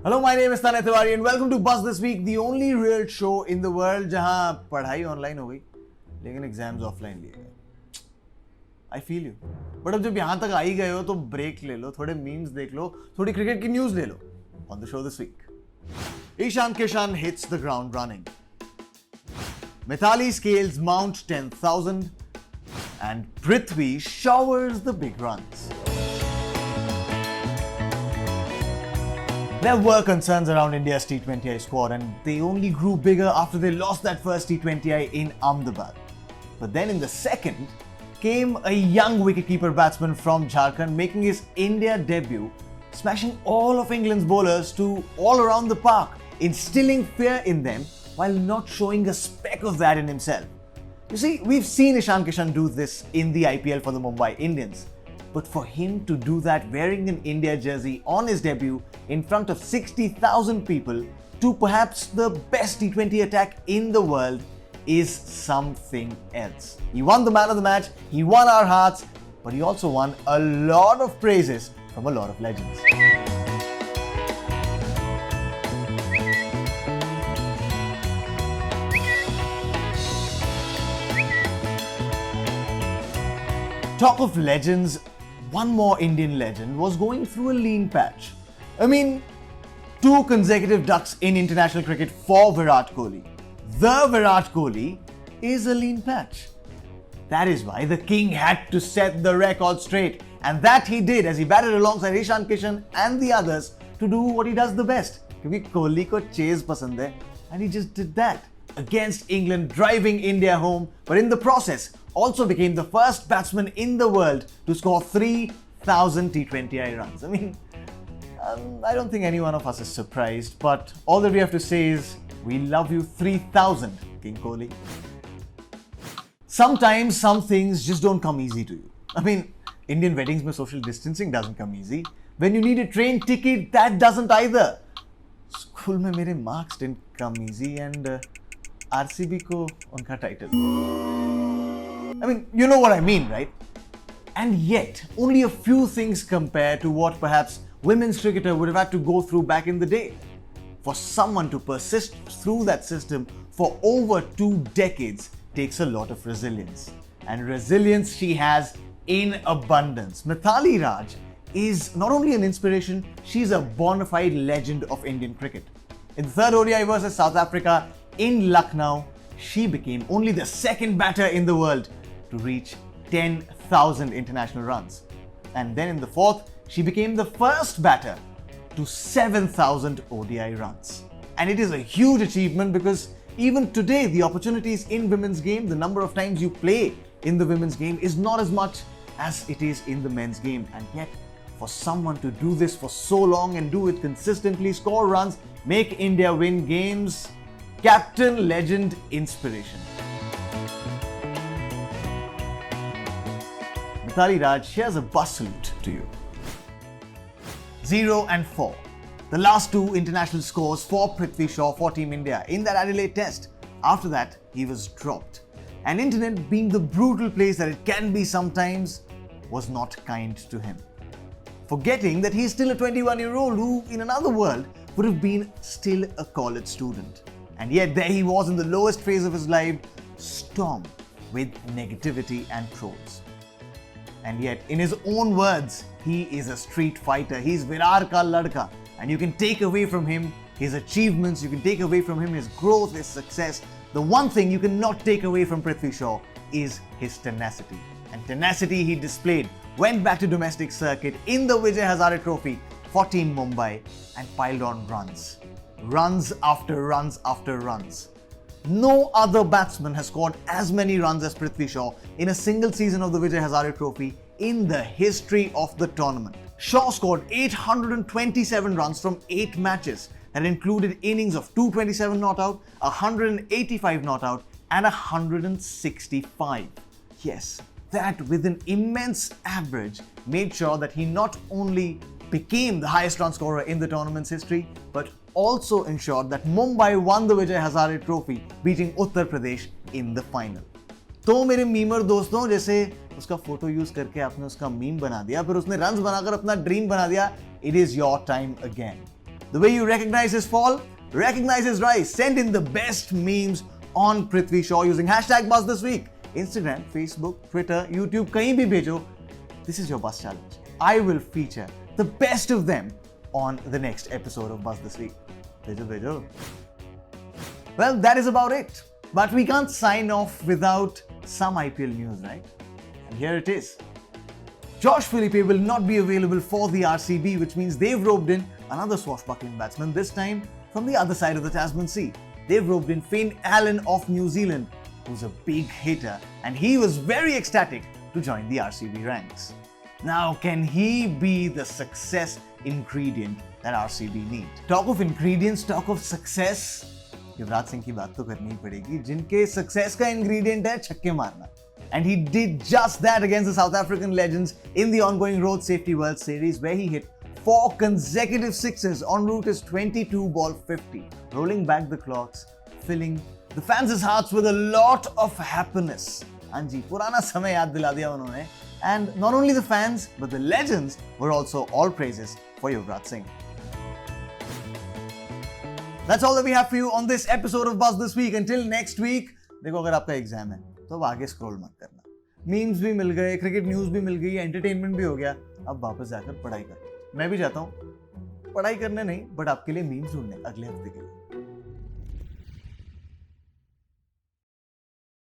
Hello, my name is Tanay Tiwari and welcome to Buzz This Week, the only real show in the world जहां पढ़ाई online हो गई लेकिन exams offline लिए गए. I feel you. But अब जब यहां तक आ ही गए हो तो ब्रेक ले लो, थोड़े मीम्स देख लो, थोड़ी क्रिकेट की न्यूज ले लो. On the show this week, Ishan Kishan hits the ground running. Mithali scales Mount 10,000 and Prithvi showers the big runs. There were concerns around India's T20I squad and they only grew bigger after they lost that first T20I in Ahmedabad. But then in the second came a young wicketkeeper batsman from Jharkhand making his India debut, smashing all of England's bowlers to all around the park, instilling fear in them while not showing a speck of that in himself. You see, we've seen Ishan Kishan do this in the IPL for the Mumbai Indians. But for him to do that wearing an India jersey on his debut in front of 60,000 people to perhaps the best T20 attack in the world is something else. He won the man of the match, he won our hearts, but he also won a lot of praises from a lot of legends. Talk of legends, one more Indian legend was going through a lean patch. I mean, 2 consecutive ducks in international cricket for Virat Kohli. The Virat Kohli is a lean patch. That is why the king had to set the record straight, and that he did as he batted alongside Ishan Kishan and the others to do what he does the best. Because Kohli ko chase pasand hai, and he just did that against England, driving India home, but in the process also became the first batsman in the world to score 3,000 T20I runs. I mean, I don't think any one of us is surprised, but all that we have to say is, we love you 3,000, King Kohli. Sometimes some things just don't come easy to you. I mean, Indian weddings mein social distancing doesn't come easy. When you need a train ticket, that doesn't either. School mein mere marks didn't come easy and RCB ko unka title. I mean, you know what I mean, right? And yet, only a few things compare to what perhaps women's cricketer would have had to go through back in the day. For someone to persist through that system for over 2 decades takes a lot of resilience. And resilience she has in abundance. Mithali Raj is not only an inspiration, she's a bona fide legend of Indian cricket. In the third ODI versus South Africa in Lucknow, she became only the second batter in the world to reach 10,000 international runs. And then in the fourth, she became the first batter to 7,000 ODI runs. And it is a huge achievement because even today, the opportunities in women's game, the number of times you play in the women's game is not as much as it is in the men's game. And yet, for someone to do this for so long and do it consistently, score runs, make India win games, captain, legend, inspiration. Mithali Raj shares a bus salute to you. 0 and 4. The last 2 international scores for Prithvi for Team India in that Adelaide test. After that, he was dropped. And internet, being the brutal place that it can be sometimes, was not kind to him. Forgetting that he's still a 21-year-old who, in another world, would have been still a college student. And yet there he was in the lowest phase of his life, stormed with negativity and trolls. And yet, in his own words, he is a street fighter. He's Virat ka ladka. And you can take away from him his achievements, you can take away from him his growth, his success. The one thing you cannot take away from Prithvi Shaw is his tenacity. And tenacity he displayed, went back to domestic circuit in the Vijay Hazare Trophy for Team Mumbai and piled on runs. Runs after runs after runs. No other batsman has scored as many runs as Prithvi Shaw in a single season of the Vijay Hazare Trophy in the history of the tournament. Shaw scored 827 runs from 8 matches that included innings of 227 not out, 185 not out and 165. Yes, that with an immense average made sure that he not only became the highest run scorer in the tournament's history, but also ensured that Mumbai won the Vijay Hazare Trophy, beating Uttar Pradesh in the final. तो मेरे memer दोस्तों, जैसे उसका photo use करके आपने उसका meme बना दिया, फिर उसने रन्स बनाकर अपना ड्रीम बना दिया, it is your time again. The way you recognize his fall, recognize his rise. Send in the best memes on Prithvi Shaw using hashtag Buzz This Week. Instagram, Facebook, Twitter, YouTube, kahin bhi bhejo. This is your Buzz Challenge. I will feature the best of them on the next episode of Buzz This Week. Bhejo, bhejo. Well, that is about it. But we can't sign off without some IPL news, right? And here it is. Josh Philippe will not be available for the RCB, which means they've roped in another swashbuckling batsman, this time from the other side of the Tasman Sea. They've roped in Finn Allen of New Zealand, who's a big hitter, and he was very ecstatic to join the RCB ranks. Now, can he be the success ingredient that RCB need? Talk of ingredients, talk of success. Yuvraj Singh की बात तो करनी ही पड़ेगी, जिनके success का ingredient है छक्के मारना. And he did just that against the South African legends in the ongoing Road Safety World Series, where he hit 4 consecutive sixes en route his 22-ball 50, rolling back the clocks, filling the fans' hearts with a lot of happiness. हाँ जी, पुराना समय याद दिला दिया उन्होंने. And not only the fans, but the legends were also all praises for Yuvraj Singh. That's all that we have for you on this episode of Buzz This Week. Until next week, देखो अगर आपका exam है तो अब आगे scroll मत करना. Memes भी मिल गए, क्रिकेट न्यूज़ भी मिल गई, एंटरटेनमेंट भी हो गया. अब वापस जाकर पढ़ाई कर. मैं भी जाता हूँ पढ़ाई करने नहीं, बट आपके लिए मीम्स ढूंढने अगले हफ्ते के लिए.